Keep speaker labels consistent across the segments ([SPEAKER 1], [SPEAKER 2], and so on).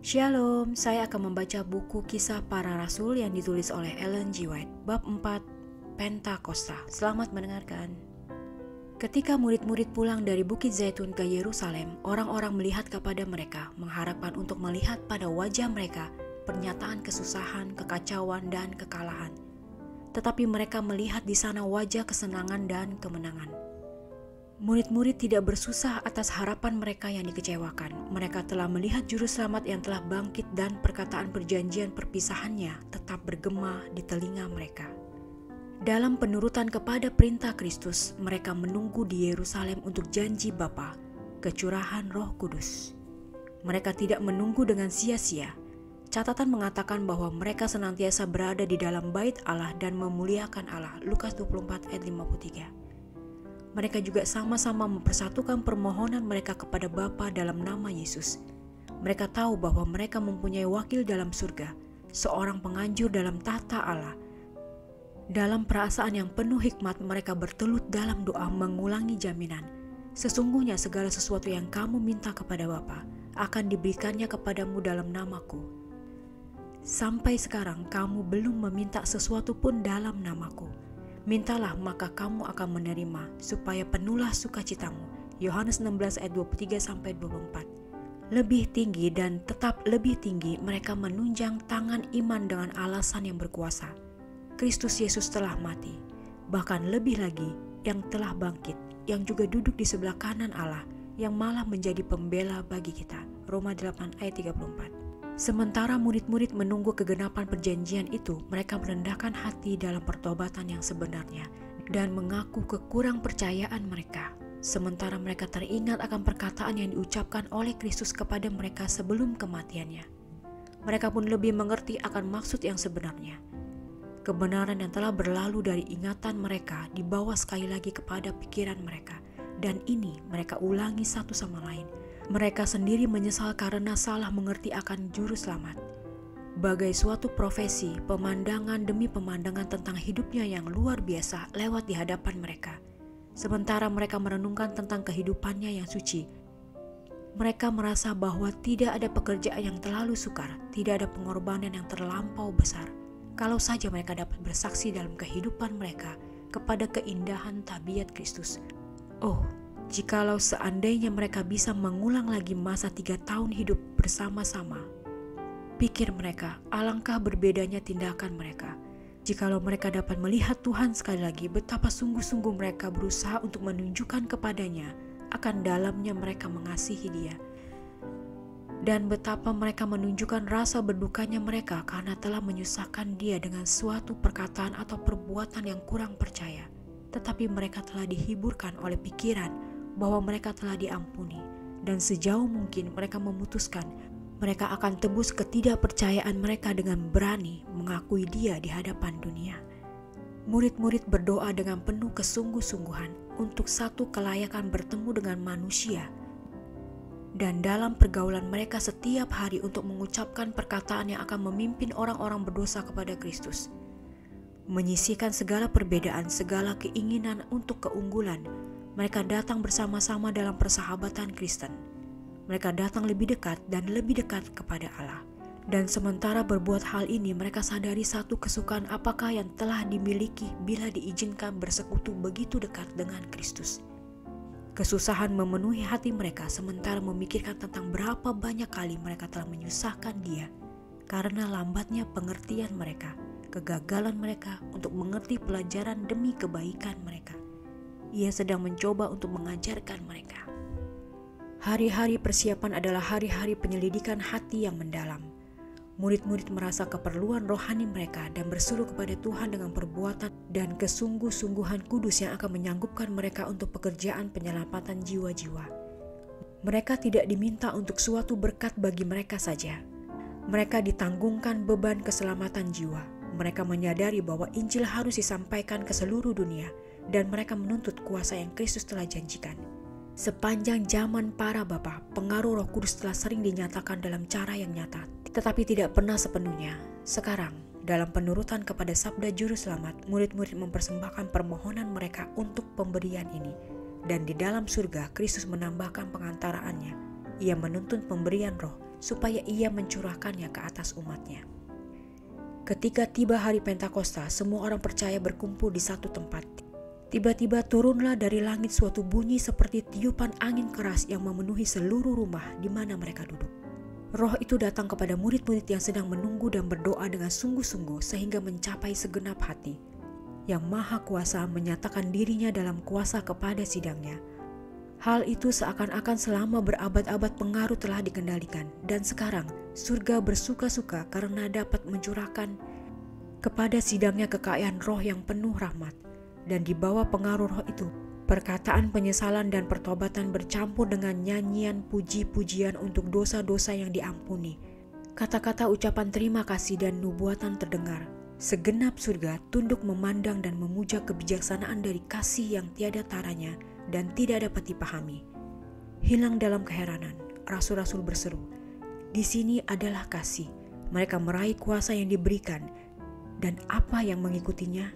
[SPEAKER 1] Shalom, saya akan membaca buku Kisah Para Rasul yang ditulis oleh Ellen G. White, bab 4, Pentakosta. Selamat mendengarkan. Ketika murid-murid pulang dari Bukit Zaitun ke Yerusalem, orang-orang melihat kepada mereka, mengharapkan untuk melihat pada wajah mereka pernyataan kesusahan, kekacauan, dan kekalahan. Tetapi mereka melihat di sana wajah kesenangan dan kemenangan. Murid-murid tidak bersusah atas harapan mereka yang dikecewakan. Mereka telah melihat juru selamat yang telah bangkit dan perkataan perjanjian perpisahannya tetap bergema di telinga mereka. Dalam penurutan kepada perintah Kristus, mereka menunggu di Yerusalem untuk janji Bapa, kecurahan Roh Kudus. Mereka tidak menunggu dengan sia-sia. Catatan mengatakan bahwa mereka senantiasa berada di dalam bait Allah dan memuliakan Allah. Lukas 24 ayat 53. Mereka juga sama-sama mempersatukan permohonan mereka kepada Bapa dalam nama Yesus. Mereka tahu bahwa mereka mempunyai wakil dalam surga, seorang penganjur dalam tahta Allah. Dalam perasaan yang penuh hikmat, mereka bertelut dalam doa mengulangi jaminan. Sesungguhnya segala sesuatu yang kamu minta kepada Bapa akan diberikannya kepadamu dalam namaku. Sampai sekarang kamu belum meminta sesuatu pun dalam namaku. Mintalah maka kamu akan menerima, supaya penuhlah sukacitamu. Yohanes 16 ayat 23-24. Lebih tinggi dan tetap lebih tinggi mereka menunjang tangan iman dengan alasan yang berkuasa. Kristus Yesus telah mati, bahkan lebih lagi yang telah bangkit, yang juga duduk di sebelah kanan Allah, yang malah menjadi pembela bagi kita. Roma 8 ayat 34. Sementara murid-murid menunggu kegenapan perjanjian itu, mereka merendahkan hati dalam pertobatan yang sebenarnya dan mengaku kekurangpercayaan mereka. Sementara mereka teringat akan perkataan yang diucapkan oleh Kristus kepada mereka sebelum kematiannya. Mereka pun lebih mengerti akan maksud yang sebenarnya. Kebenaran yang telah berlalu dari ingatan mereka dibawa sekali lagi kepada pikiran mereka, dan ini mereka ulangi satu sama lain. Mereka sendiri menyesal karena salah mengerti akan juru selamat. Bagai suatu profesi, pemandangan demi pemandangan tentang hidupnya yang luar biasa lewat di hadapan mereka. Sementara mereka merenungkan tentang kehidupannya yang suci, mereka merasa bahwa tidak ada pekerjaan yang terlalu sukar, tidak ada pengorbanan yang terlampau besar. Kalau saja mereka dapat bersaksi dalam kehidupan mereka kepada keindahan tabiat Kristus. Oh, jikalau seandainya mereka bisa mengulang lagi masa 3 tahun hidup bersama-sama. Pikir mereka, alangkah berbedanya tindakan mereka. Jikalau mereka dapat melihat Tuhan sekali lagi, betapa sungguh-sungguh mereka berusaha untuk menunjukkan kepadanya akan dalamnya mereka mengasihi Dia. Dan betapa mereka menunjukkan rasa berdukanya mereka karena telah menyusahkan Dia dengan suatu perkataan atau perbuatan yang kurang percaya. Tetapi mereka telah dihiburkan oleh pikiran bahwa mereka telah diampuni, dan sejauh mungkin mereka memutuskan mereka akan tebus ketidakpercayaan mereka dengan berani mengakui Dia di hadapan dunia. Murid-murid berdoa dengan penuh kesungguh-sungguhan untuk satu kelayakan bertemu dengan manusia, dan dalam pergaulan mereka setiap hari untuk mengucapkan perkataan yang akan memimpin orang-orang berdosa kepada Kristus. Menyisihkan segala perbedaan, segala keinginan untuk keunggulan, mereka datang bersama-sama dalam persahabatan Kristen. Mereka datang lebih dekat dan lebih dekat kepada Allah. Dan sementara berbuat hal ini, mereka sadari satu kesukaan apakah yang telah dimiliki bila diizinkan bersekutu begitu dekat dengan Kristus. Kesusahan memenuhi hati mereka sementara memikirkan tentang berapa banyak kali mereka telah menyusahkan Dia karena lambatnya pengertian mereka, kegagalan mereka untuk mengerti pelajaran demi kebaikan mereka. Ia sedang mencoba untuk mengajarkan mereka. Hari-hari persiapan adalah hari-hari penyelidikan hati yang mendalam. Murid-murid merasa keperluan rohani mereka dan berseru kepada Tuhan dengan perbuatan dan kesungguh-sungguhan kudus yang akan menyanggupkan mereka untuk pekerjaan penyelamatan jiwa-jiwa. Mereka tidak diminta untuk suatu berkat bagi mereka saja. Mereka ditanggungkan beban keselamatan jiwa. Mereka menyadari bahwa Injil harus disampaikan ke seluruh dunia, dan mereka menuntut kuasa yang Kristus telah janjikan. Sepanjang zaman para bapa, pengaruh Roh Kudus telah sering dinyatakan dalam cara yang nyata, tetapi tidak pernah sepenuhnya. Sekarang, dalam penurutan kepada sabda Juru Selamat, murid-murid mempersembahkan permohonan mereka untuk pemberian ini. Dan di dalam surga, Kristus menambahkan pengantaraannya. Ia menuntun pemberian roh supaya ia mencurahkannya ke atas umatnya. Ketika tiba hari Pentakosta, semua orang percaya berkumpul di satu tempat. Tiba-tiba turunlah dari langit suatu bunyi seperti tiupan angin keras yang memenuhi seluruh rumah di mana mereka duduk. Roh itu datang kepada murid-murid yang sedang menunggu dan berdoa dengan sungguh-sungguh sehingga mencapai segenap hati. Yang Maha Kuasa menyatakan dirinya dalam kuasa kepada sidangnya. Hal itu seakan-akan selama berabad-abad pengaruh telah dikendalikan, dan sekarang surga bersuka-suka karena dapat mencurahkan kepada sidangnya kekayaan roh yang penuh rahmat. Dan di bawah pengaruh roh itu, perkataan penyesalan dan pertobatan bercampur dengan nyanyian puji-pujian untuk dosa-dosa yang diampuni. Kata-kata ucapan terima kasih dan nubuatan terdengar. Segenap surga tunduk memandang dan memuja kebijaksanaan dari kasih yang tiada taranya dan tidak dapat dipahami. Hilang dalam keheranan, rasul-rasul berseru, "Di sini adalah kasih." Mereka meraih kuasa yang diberikan, dan apa yang mengikutinya?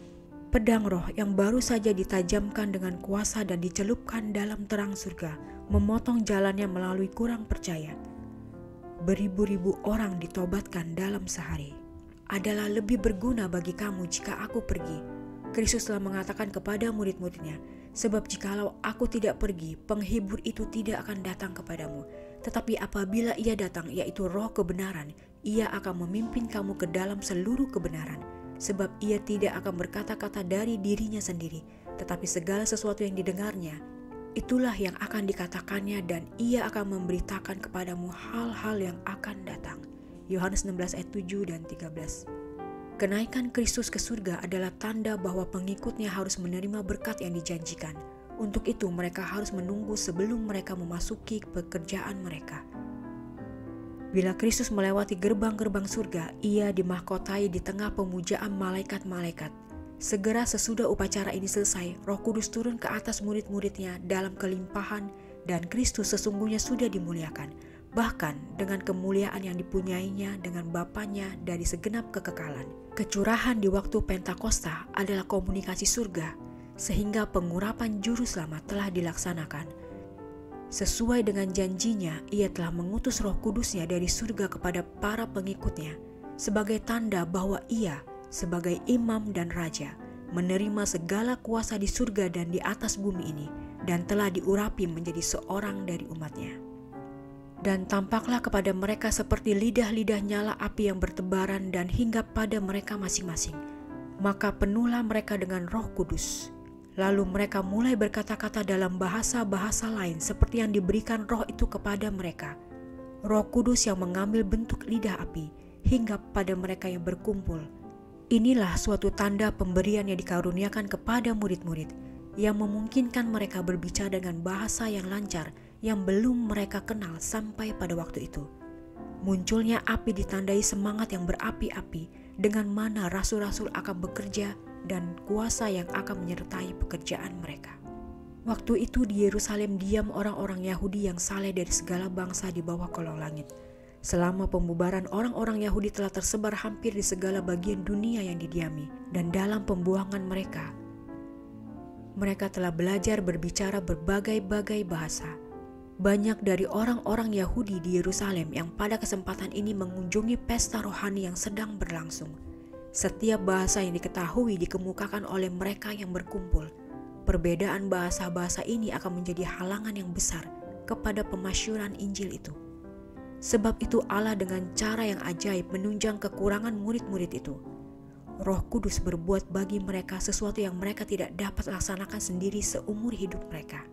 [SPEAKER 1] Pedang roh yang baru saja ditajamkan dengan kuasa dan dicelupkan dalam terang surga, memotong jalannya melalui kurang percaya. Beribu-ribu orang ditobatkan dalam sehari. Adalah lebih berguna bagi kamu jika aku pergi. Kristus telah mengatakan kepada murid-muridnya, sebab jikalau aku tidak pergi, penghibur itu tidak akan datang kepadamu. Tetapi apabila ia datang, yaitu roh kebenaran, ia akan memimpin kamu ke dalam seluruh kebenaran. Sebab ia tidak akan berkata-kata dari dirinya sendiri, tetapi segala sesuatu yang didengarnya, itulah yang akan dikatakannya, dan ia akan memberitakan kepadamu hal-hal yang akan datang. Yohanes 16 ayat 7 dan 13. Kenaikan Kristus ke surga adalah tanda bahwa pengikutnya harus menerima berkat yang dijanjikan. Untuk itu mereka harus menunggu sebelum mereka memasuki pekerjaan mereka. Bila Kristus melewati gerbang-gerbang surga, ia dimahkotai di tengah pemujaan malaikat-malaikat. Segera sesudah upacara ini selesai, Roh Kudus turun ke atas murid-muridnya dalam kelimpahan, dan Kristus sesungguhnya sudah dimuliakan, bahkan dengan kemuliaan yang dipunyainya dengan Bapanya dari segenap kekekalan. Kecurahan di waktu Pentakosta adalah komunikasi surga, sehingga pengurapan juru selamat telah dilaksanakan. Sesuai dengan janjinya, ia telah mengutus Roh Kudusnya dari surga kepada para pengikutnya, sebagai tanda bahwa ia, sebagai imam dan raja, menerima segala kuasa di surga dan di atas bumi ini, dan telah diurapi menjadi seorang dari umatnya. Dan tampaklah kepada mereka seperti lidah-lidah nyala api yang bertebaran dan hinggap pada mereka masing-masing. Maka penuhlah mereka dengan Roh Kudus. Lalu mereka mulai berkata-kata dalam bahasa-bahasa lain seperti yang diberikan roh itu kepada mereka. Roh Kudus yang mengambil bentuk lidah api hinggap pada mereka yang berkumpul. Inilah suatu tanda pemberian yang dikaruniakan kepada murid-murid, yang memungkinkan mereka berbicara dengan bahasa yang lancar yang belum mereka kenal sampai pada waktu itu. Munculnya api ditandai semangat yang berapi-api, dengan mana rasul-rasul akan bekerja dan kuasa yang akan menyertai pekerjaan mereka. Waktu itu di Yerusalem diam orang-orang Yahudi yang saleh dari segala bangsa di bawah kolong langit. Selama pembubaran, orang-orang Yahudi telah tersebar hampir di segala bagian dunia yang didiami, dan dalam pembuangan mereka telah belajar berbicara berbagai-bagai bahasa. Banyak dari orang-orang Yahudi di Yerusalem yang pada kesempatan ini mengunjungi pesta rohani yang sedang berlangsung. Setiap bahasa yang diketahui dikemukakan oleh mereka yang berkumpul. Perbedaan bahasa-bahasa ini akan menjadi halangan yang besar kepada pemasyuran Injil itu. Sebab itu Allah dengan cara yang ajaib menunjang kekurangan murid-murid itu. Roh Kudus berbuat bagi mereka sesuatu yang mereka tidak dapat laksanakan sendiri seumur hidup mereka.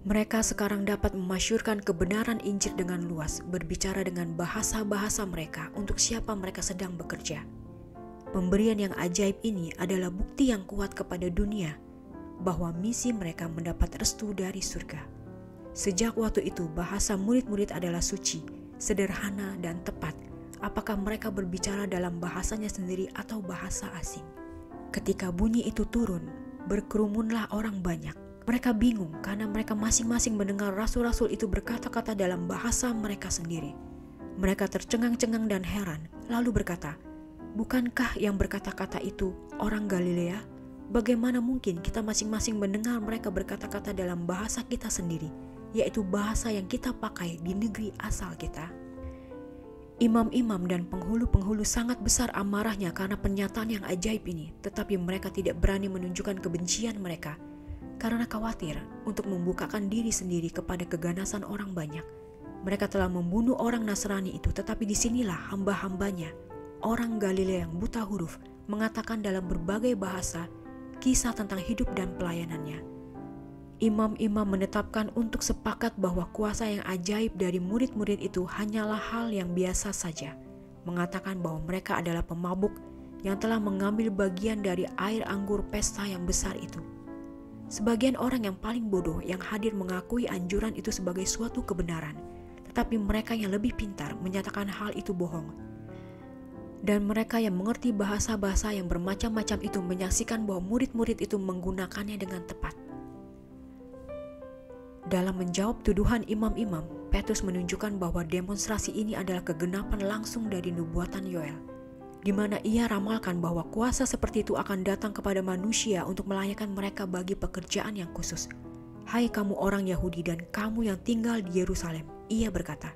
[SPEAKER 1] Mereka sekarang dapat memasyurkan kebenaran Injil dengan luas, berbicara dengan bahasa-bahasa mereka untuk siapa mereka sedang bekerja. Pemberian yang ajaib ini adalah bukti yang kuat kepada dunia bahwa misi mereka mendapat restu dari surga. Sejak waktu itu bahasa murid-murid adalah suci, sederhana dan tepat, apakah mereka berbicara dalam bahasanya sendiri atau bahasa asing. Ketika bunyi itu turun, berkerumunlah orang banyak. Mereka bingung karena mereka masing-masing mendengar rasul-rasul itu berkata-kata dalam bahasa mereka sendiri. Mereka tercengang-cengang dan heran, lalu berkata, "Bukankah yang berkata-kata itu orang Galilea? Bagaimana mungkin kita masing-masing mendengar mereka berkata-kata dalam bahasa kita sendiri, yaitu bahasa yang kita pakai di negeri asal kita? Imam-imam dan penghulu-penghulu sangat besar amarahnya karena pernyataan yang ajaib ini, tetapi mereka tidak berani menunjukkan kebencian mereka karena khawatir untuk membukakan diri sendiri kepada keganasan orang banyak. Mereka telah membunuh orang Nasrani itu, tetapi disinilah hamba-hambanya, orang Galilea yang buta huruf, mengatakan dalam berbagai bahasa kisah tentang hidup dan pelayanannya. Imam-imam menetapkan untuk sepakat bahwa kuasa yang ajaib dari murid-murid itu hanyalah hal yang biasa saja, mengatakan bahwa mereka adalah pemabuk yang telah mengambil bagian dari air anggur pesta yang besar itu. Sebagian orang yang paling bodoh yang hadir mengakui anjuran itu sebagai suatu kebenaran, tetapi mereka yang lebih pintar menyatakan hal itu bohong. Dan mereka yang mengerti bahasa-bahasa yang bermacam-macam itu menyaksikan bahwa murid-murid itu menggunakannya dengan tepat. Dalam menjawab tuduhan imam-imam, Petrus menunjukkan bahwa demonstrasi ini adalah kegenapan langsung dari nubuatan Yoel, di mana ia ramalkan bahwa kuasa seperti itu akan datang kepada manusia untuk melayakkan mereka bagi pekerjaan yang khusus. Hai kamu orang Yahudi dan kamu yang tinggal di Yerusalem, ia berkata,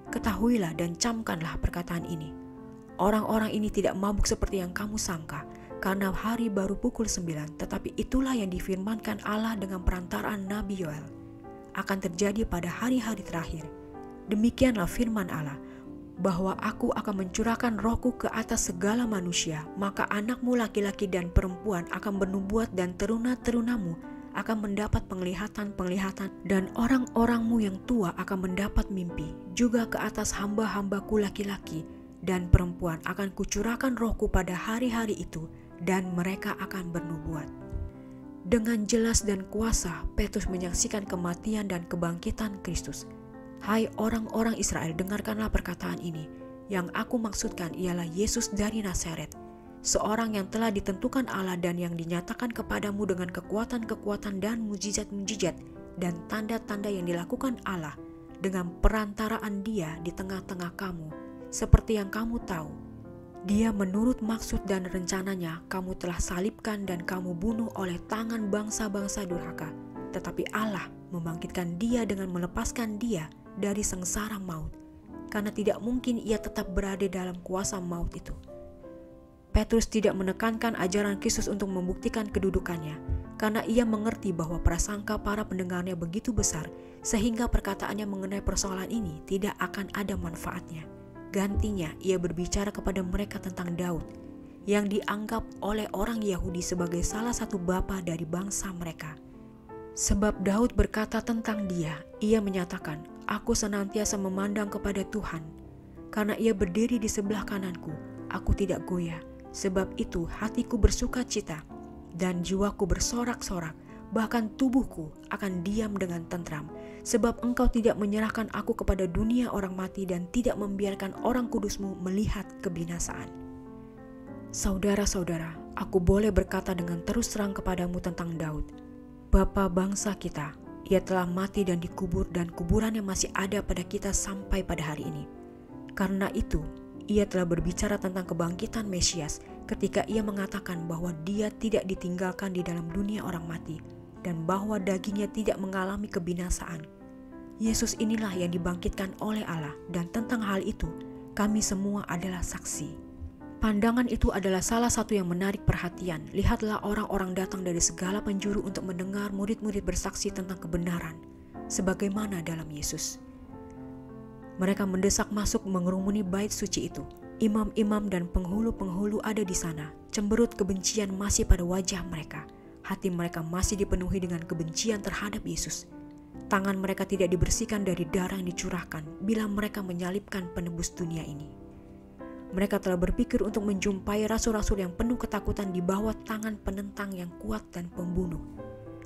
[SPEAKER 1] ketahuilah dan camkanlah perkataan ini. Orang-orang ini tidak mabuk seperti yang kamu sangka, karena hari baru pukul 9, tetapi itulah yang difirmankan Allah dengan perantaraan Nabi Yoel. Akan terjadi pada hari-hari terakhir. Demikianlah firman Allah, bahwa aku akan mencurahkan rohku ke atas segala manusia, maka anakmu laki-laki dan perempuan akan bernubuat dan teruna-terunamu akan mendapat penglihatan-penglihatan dan orang-orangmu yang tua akan mendapat mimpi. Juga ke atas hamba-hambaku laki-laki dan perempuan akan kucurahkan rohku pada hari-hari itu dan mereka akan bernubuat. Dengan jelas dan kuasa, Petrus menyaksikan kematian dan kebangkitan Kristus. Hai orang-orang Israel, dengarkanlah perkataan ini. Yang aku maksudkan ialah Yesus dari Nazaret, seorang yang telah ditentukan Allah dan yang dinyatakan kepadamu dengan kekuatan-kekuatan dan mujizat-mujizat dan tanda-tanda yang dilakukan Allah dengan perantaraan Dia di tengah-tengah kamu, seperti yang kamu tahu. Dia menurut maksud dan rencananya kamu telah salibkan dan kamu bunuh oleh tangan bangsa-bangsa durhaka. Tetapi Allah membangkitkan dia dengan melepaskan dia dari sengsara maut, karena tidak mungkin ia tetap berada dalam kuasa maut itu. Petrus tidak menekankan ajaran Kristus untuk membuktikan kedudukannya, karena ia mengerti bahwa prasangka para pendengarnya begitu besar, sehingga perkataannya mengenai persoalan ini tidak akan ada manfaatnya. Gantinya, ia berbicara kepada mereka tentang Daud, yang dianggap oleh orang Yahudi sebagai salah satu bapa dari bangsa mereka. Sebab Daud berkata tentang dia, ia menyatakan, aku senantiasa memandang kepada Tuhan, karena ia berdiri di sebelah kananku, aku tidak goyah. Sebab itu hatiku bersuka cita, dan jiwaku bersorak-sorak, bahkan tubuhku akan diam dengan tentram. Sebab engkau tidak menyerahkan aku kepada dunia orang mati dan tidak membiarkan orang kudusmu melihat kebinasaan. Saudara-saudara, aku boleh berkata dengan terus terang kepadamu tentang Daud, bapa bangsa kita. Ia telah mati dan dikubur dan kuburannya masih ada pada kita sampai pada hari ini. Karena itu, ia telah berbicara tentang kebangkitan Mesias ketika ia mengatakan bahwa dia tidak ditinggalkan di dalam dunia orang mati dan bahwa dagingnya tidak mengalami kebinasaan. Yesus inilah yang dibangkitkan oleh Allah dan tentang hal itu kami semua adalah saksi. Pandangan itu adalah salah satu yang menarik perhatian. Lihatlah orang-orang datang dari segala penjuru untuk mendengar murid-murid bersaksi tentang kebenaran sebagaimana dalam Yesus. Mereka mendesak masuk mengerumuni bait suci itu. Imam-imam dan penghulu-penghulu ada di sana. Cemberut kebencian masih pada wajah mereka. Hati mereka masih dipenuhi dengan kebencian terhadap Yesus. Tangan mereka tidak dibersihkan dari darah yang dicurahkan bila mereka menyalibkan penebus dunia ini. Mereka telah berpikir untuk menjumpai rasul-rasul yang penuh ketakutan di bawah tangan penentang yang kuat dan pembunuh.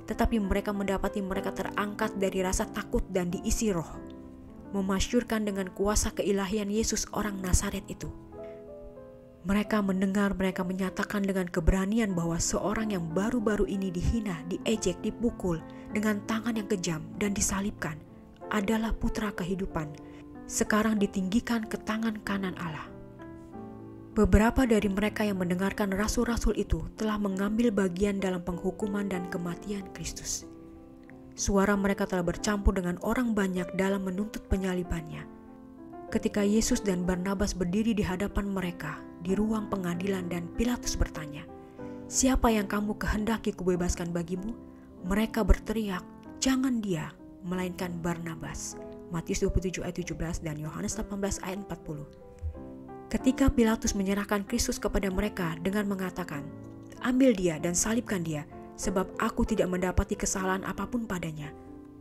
[SPEAKER 1] Tetapi mereka mendapati mereka terangkat dari rasa takut dan diisi roh, memasyurkan dengan kuasa keilahian Yesus orang Nazaret itu. Mereka mendengar mereka menyatakan dengan keberanian bahwa seorang yang baru-baru ini dihina, diejek, dipukul dengan tangan yang kejam dan disalibkan adalah putra kehidupan, sekarang ditinggikan ke tangan kanan Allah. Beberapa dari mereka yang mendengarkan rasul-rasul itu telah mengambil bagian dalam penghukuman dan kematian Kristus. Suara mereka telah bercampur dengan orang banyak dalam menuntut penyalibannya. Ketika Yesus dan Barnabas berdiri di hadapan mereka di ruang pengadilan dan Pilatus bertanya, "Siapa yang kamu kehendaki kubebaskan bagimu?" Mereka berteriak, "Jangan dia, melainkan Barnabas." Matius 27 ayat 17 dan Yohanes 18 ayat 40. Ketika Pilatus menyerahkan Kristus kepada mereka dengan mengatakan, "Ambil dia dan salibkan dia, sebab aku tidak mendapati kesalahan apapun padanya.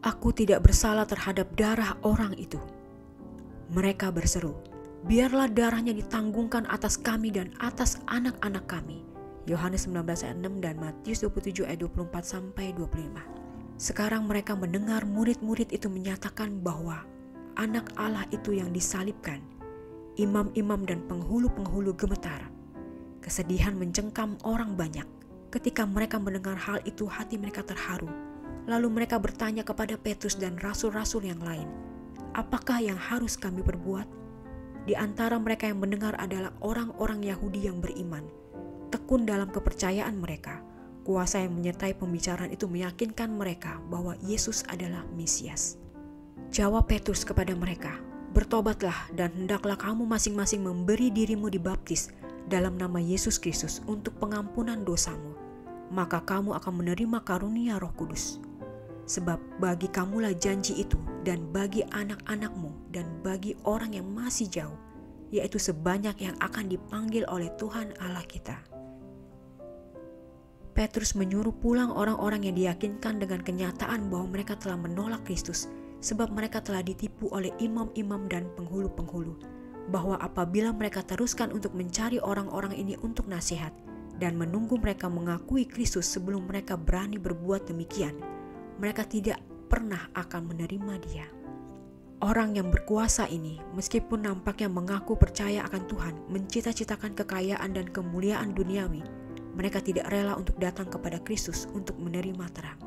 [SPEAKER 1] Aku tidak bersalah terhadap darah orang itu." Mereka berseru, "Biarlah darahnya ditanggungkan atas kami dan atas anak-anak kami." Yohanes 19 ayat 6 dan Matius 27 ayat 24 sampai 25. Sekarang mereka mendengar murid-murid itu menyatakan bahwa anak Allah itu yang disalibkan. Imam-imam dan penghulu-penghulu gemetar. Kesedihan mencengkam orang banyak. Ketika mereka mendengar hal itu, hati mereka terharu. Lalu mereka bertanya kepada Petrus dan rasul-rasul yang lain, "Apakah yang harus kami perbuat?" Di antara mereka yang mendengar adalah orang-orang Yahudi yang beriman. Tekun dalam kepercayaan mereka, kuasa yang menyertai pembicaraan itu meyakinkan mereka bahwa Yesus adalah Mesias. Jawab Petrus kepada mereka, "Bertobatlah dan hendaklah kamu masing-masing memberi dirimu dibaptis dalam nama Yesus Kristus untuk pengampunan dosamu. Maka kamu akan menerima karunia Roh Kudus. Sebab bagi kamulah janji itu dan bagi anak-anakmu dan bagi orang yang masih jauh, yaitu sebanyak yang akan dipanggil oleh Tuhan Allah kita." Petrus menyuruh pulang orang-orang yang diyakinkan dengan kenyataan bahwa mereka telah menolak Kristus, sebab mereka telah ditipu oleh imam-imam dan penghulu-penghulu, bahwa apabila mereka teruskan untuk mencari orang-orang ini untuk nasihat dan menunggu mereka mengakui Kristus sebelum mereka berani berbuat demikian, mereka tidak pernah akan menerima dia. Orang yang berkuasa ini, meskipun nampaknya mengaku percaya akan Tuhan, mencita-citakan kekayaan dan kemuliaan duniawi, mereka tidak rela untuk datang kepada Kristus untuk menerima terang.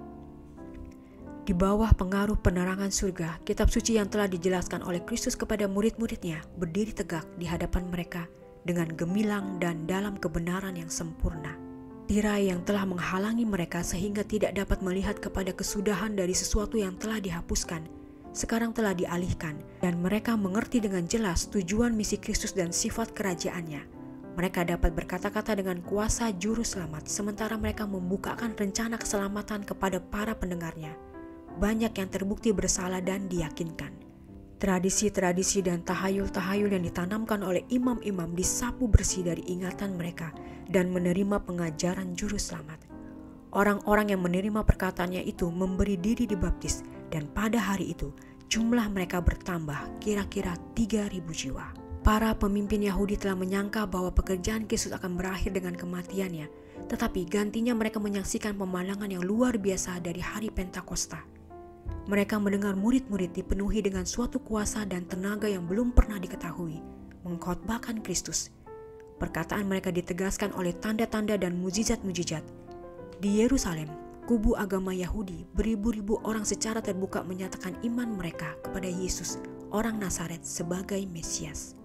[SPEAKER 1] Di bawah pengaruh penerangan surga, kitab suci yang telah dijelaskan oleh Kristus kepada murid-muridnya berdiri tegak di hadapan mereka dengan gemilang dan dalam kebenaran yang sempurna. Tirai yang telah menghalangi mereka sehingga tidak dapat melihat kepada kesudahan dari sesuatu yang telah dihapuskan, sekarang telah dialihkan, dan mereka mengerti dengan jelas tujuan misi Kristus dan sifat kerajaannya. Mereka dapat berkata-kata dengan kuasa juru selamat, sementara mereka membukakan rencana keselamatan kepada para pendengarnya. Banyak yang terbukti bersalah dan diyakinkan. Tradisi-tradisi dan tahayul-tahayul yang ditanamkan oleh imam-imam disapu bersih dari ingatan mereka dan menerima pengajaran juru selamat. Orang-orang yang menerima perkataannya itu memberi diri dibaptis, dan pada hari itu jumlah mereka bertambah kira-kira 3.000 jiwa. Para pemimpin Yahudi telah menyangka bahwa pekerjaan Kristus akan berakhir dengan kematiannya, tetapi gantinya mereka menyaksikan pemandangan yang luar biasa dari hari Pentakosta. Mereka mendengar murid-murid dipenuhi dengan suatu kuasa dan tenaga yang belum pernah diketahui, mengkhotbahkan Kristus. Perkataan mereka ditegaskan oleh tanda-tanda dan mujizat-mujizat. Di Yerusalem, kubu agama Yahudi, beribu-ribu orang secara terbuka menyatakan iman mereka kepada Yesus, orang Nazaret, sebagai Mesias.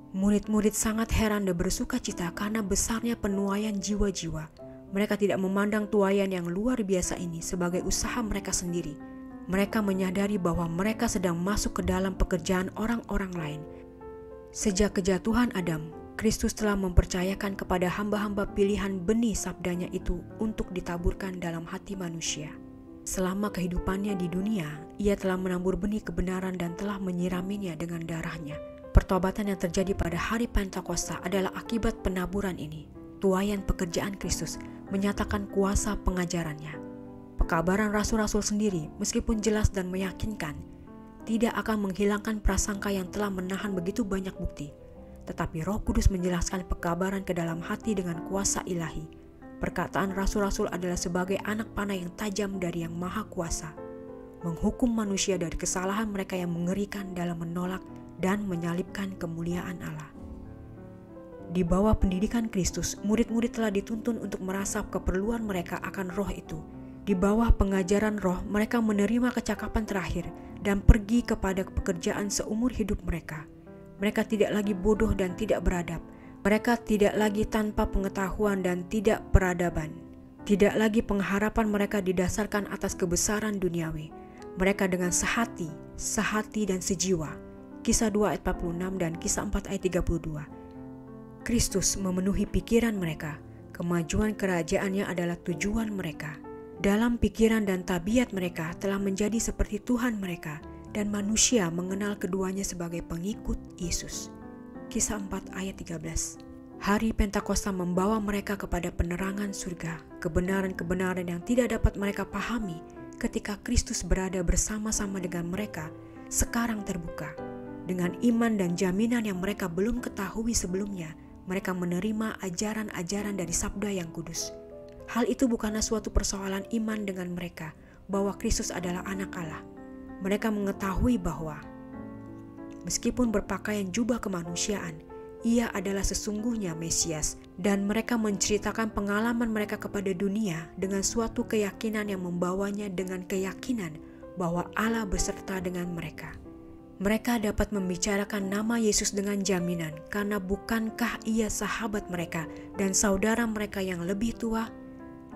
[SPEAKER 1] Murid-murid sangat heran dan bersuka cita karena besarnya penuaian jiwa-jiwa. Mereka tidak memandang tuaian yang luar biasa ini sebagai usaha mereka sendiri. Mereka menyadari bahwa mereka sedang masuk ke dalam pekerjaan orang-orang lain. Sejak kejatuhan Adam, Kristus telah mempercayakan kepada hamba-hamba pilihan benih sabdanya itu untuk ditaburkan dalam hati manusia. Selama kehidupannya di dunia, ia telah menabur benih kebenaran dan telah menyiraminya dengan darahnya. Pertobatan yang terjadi pada hari Pentakosta adalah akibat penaburan ini. Tuaian pekerjaan Kristus menyatakan kuasa pengajarannya. Pekabaran rasul-rasul sendiri, meskipun jelas dan meyakinkan, tidak akan menghilangkan prasangka yang telah menahan begitu banyak bukti. Tetapi Roh Kudus menjelaskan pekabaran ke dalam hati dengan kuasa ilahi. Perkataan rasul-rasul adalah sebagai anak panah yang tajam dari Yang Maha Kuasa, menghukum manusia dari kesalahan mereka yang mengerikan dalam menolak dan menyalibkan kemuliaan Allah. Di bawah pendidikan Kristus, murid-murid telah dituntun untuk merasap keperluan mereka akan roh itu. Di bawah pengajaran roh, mereka menerima kecakapan terakhir dan pergi kepada pekerjaan seumur hidup mereka. Mereka tidak lagi bodoh dan tidak beradab. Mereka tidak lagi tanpa pengetahuan dan tidak peradaban. Tidak lagi pengharapan mereka didasarkan atas kebesaran duniawi. Mereka dengan sehati dan sejiwa. Kisah 2 ayat 46 dan Kisah 4 ayat 32. Kristus memenuhi pikiran mereka. Kemajuan kerajaannya adalah tujuan mereka. Dalam pikiran dan tabiat mereka telah menjadi seperti Tuhan mereka, dan manusia mengenal keduanya sebagai pengikut Yesus. Kisah 4 ayat 13. Hari Pentakosta membawa mereka kepada penerangan surga, kebenaran-kebenaran yang tidak dapat mereka pahami ketika Kristus berada bersama-sama dengan mereka, sekarang terbuka. Dengan iman dan jaminan yang mereka belum ketahui sebelumnya, mereka menerima ajaran-ajaran dari Sabda yang kudus. Hal itu bukanlah suatu persoalan iman dengan mereka, bahwa Kristus adalah anak Allah. Mereka mengetahui bahwa meskipun berpakaian jubah kemanusiaan, Ia adalah sesungguhnya Mesias, dan mereka menceritakan pengalaman mereka kepada dunia dengan suatu keyakinan yang membawanya dengan keyakinan bahwa Allah beserta dengan mereka. Mereka dapat membicarakan nama Yesus dengan jaminan, karena bukankah Ia sahabat mereka dan saudara mereka yang lebih tua?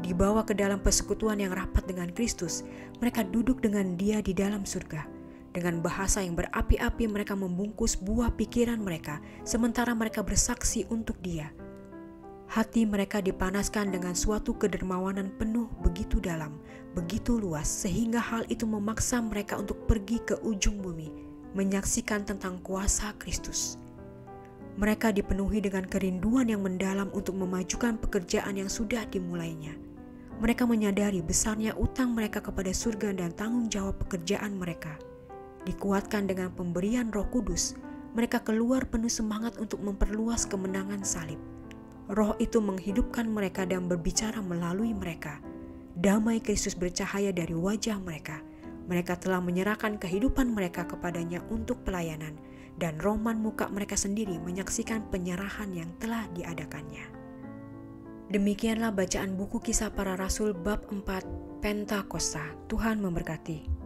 [SPEAKER 1] Dibawa ke dalam persekutuan yang rapat dengan Kristus, mereka duduk dengan Dia di dalam surga. Dengan bahasa yang berapi-api mereka membungkus buah pikiran mereka, sementara mereka bersaksi untuk Dia. Hati mereka dipanaskan dengan suatu kedermawanan penuh begitu dalam, begitu luas, sehingga hal itu memaksa mereka untuk pergi ke ujung bumi, menyaksikan tentang kuasa Kristus. Mereka dipenuhi dengan kerinduan yang mendalam untuk memajukan pekerjaan yang sudah dimulainya. Mereka menyadari besarnya utang mereka kepada surga dan tanggung jawab pekerjaan mereka. Dikuatkan dengan pemberian Roh Kudus, mereka keluar penuh semangat untuk memperluas kemenangan salib. Roh itu menghidupkan mereka dan berbicara melalui mereka. Damai Kristus bercahaya dari wajah mereka. Mereka telah menyerahkan kehidupan mereka kepadanya untuk pelayanan, dan roman muka mereka sendiri menyaksikan penyerahan yang telah diadakannya. Demikianlah bacaan buku Kisah Para Rasul bab 4 Pentakosta. Tuhan memberkati.